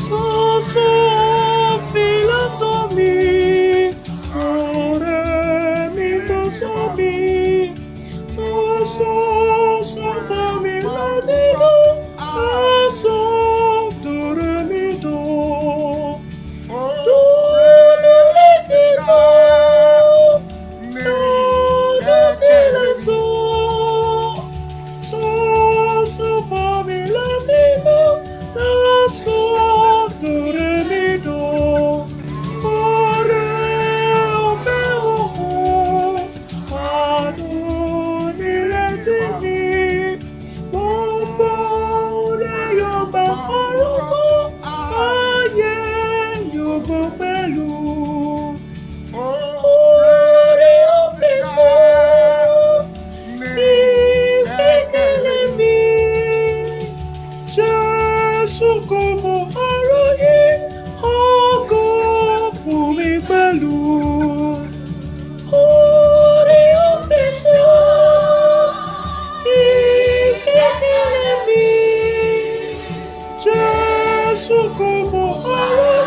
Soso filosomi, ore mi fosomi, soso sofomi latino, aso dore mi do, do latino, do tilaso, soso fomi latino, aso dore mi do, ore ofe oho, adoni letini, gbogbo ore yoba orúkọ, ayé yògbó pẹ̀lú. Ore ofeso, ìgbẹ́kẹ̀lé mi, Jésù kò mọ aráyé, ògo fún mi pẹ̀lú. Ore ofeso, ìgbẹ́kẹ̀lé mi, Jésù kò mọ aráyé.